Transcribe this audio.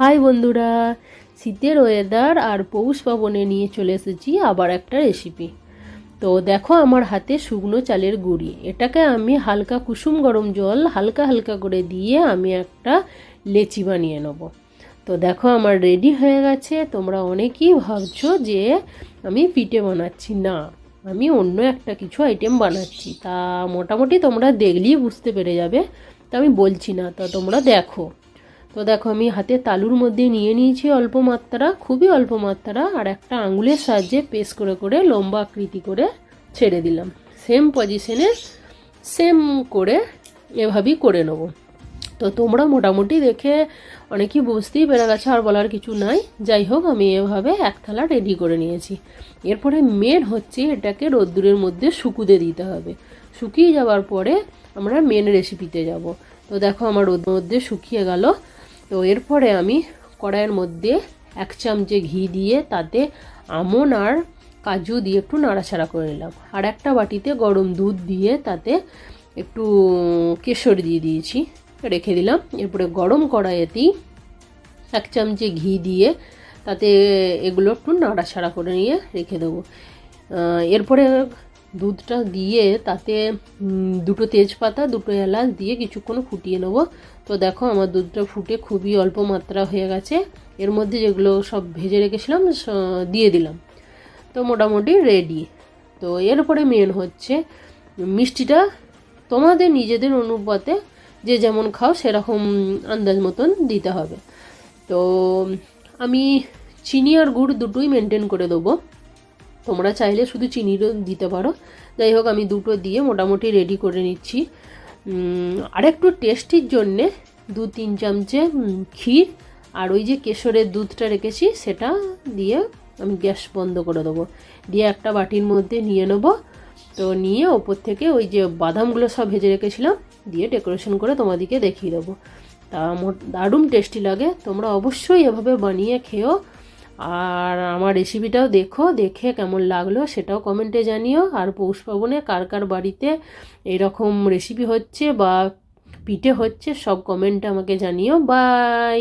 High বন্ধুরা, শীতের weather আর পৌষ পার্বণে নিয়ে চলে এসেছি আবার একটা রেসিপি। তো দেখো আমার হাতে শুকনো চালের গুঁড়ি, এটাকে আমি হালকা কুসুম গরম জল হালকা হালকা করে দিয়ে আমি একটা লেচি বানিয়ে নেব। তো দেখো আমার রেডি হয়ে গেছে। তোমরা অনেকেই ভাবছো যে আমি পিঠে বানাচ্ছি, না আমি অন্য একটা কিছু আইটেম বানাচ্ছি। তা মোটামুটি তোমরা দেখলেই বুঝতে পেরে যাবে, তা আমি বলছি না, তা তোমরা দেখো। তো দেখো আমি হাতে তালুর মধ্যে নিয়ে নিয়েছি অল্প মাত্রা, খুবই অল্প মাত্রা, আর একটা আঙুলের সাহায্যে পেস্ট করে করে লম্বা আকৃতি করে ছেড়ে দিলাম। সেম পজিশনে সেম করে এভাবেই করে নেব। তো তোমরা মোটামুটি দেখে অনেকেই বুঝতেই পেরে গেছে, আর বলার কিছু নাই। যাই হোক, আমি এভাবে এক থালা রেডি করে নিয়েছি। এরপরে মেন হচ্ছে এটাকে রোদ্দুরের মধ্যে শুকুতে দিতে হবে। শুকিয়ে যাওয়ার পরে আমরা মেন রেসিপিতে যাব। তো দেখো আমার রোদের মধ্যে শুকিয়ে গেল। তো এরপরে আমি কড়াইয়ের মধ্যে 1 চামচে ঘি দিয়ে তাতে আমন্ড আর কাজু দিয়ে একটু নাড়াচাড়া করে নিলাম। আর একটা বাটিতে গরম দুধ দিয়ে তাতে একটু কেশর দিয়ে দিয়েছি, রেখে দিলাম। এরপরে গরম কড়াইয়েতেই 1 চামচে ঘি দিয়ে তাতে এগুলো একটু নাড়াচাড়া করে নিয়ে রেখে দেবো। এরপরে দুধটা দিয়ে তাতে 2টো তেজপাতা 2টো এলাচ দিয়ে কিছুক্ষণ ফুটিয়ে নেবো। তো দেখো আমার দুধটা ফুটে খুবই অল্প মাত্রা হয়ে গেছে। এর মধ্যে যেগুলো সব ভেজে রেখেছিলাম দিয়ে দিলাম। তো মোটামুটি রেডি। তো এরপরে মেন হচ্ছে মিষ্টিটা তোমাদের নিজেদের অনুপাতে যে যেমন খাও সেরকম আন্দাজ মতন দিতে হবে। তো আমি চিনি আর গুড় দুটোই মেনটেন করে দেবো, তোমরা চাইলে শুধু চিনিরও দিতে পারো। যাই হোক, আমি দুটো দিয়ে মোটামুটি রেডি করে নিচ্ছি। আরেকটু টেস্টির জন্যে 2-3 চামচে ক্ষীর আর ওই যে কেশরের দুধটা রেখেছি সেটা দিয়ে আমি গ্যাস বন্ধ করে দেবো। দিয়ে একটা বাটির মধ্যে নিয়ে নেবো। তো নিয়ে ওপর থেকে ওই যে বাদামগুলো সব ভেজে রেখেছিলাম দিয়ে ডেকোরেশন করে তোমাদেরকে দেখিয়ে দেবো। তা দারুণ টেস্টি লাগে, তোমরা অবশ্যই এভাবে বানিয়ে খেও। আর আমার রেসিপিটাও দেখো, দেখে কেমন লাগলো সেটাও কমেন্টে জানিও। আর পৌষ পার্বণে কার কার বাড়িতে এরকম রেসিপি হচ্ছে বা পিঠে হচ্ছে সব কমেন্টে আমাকে জানিও। বাই।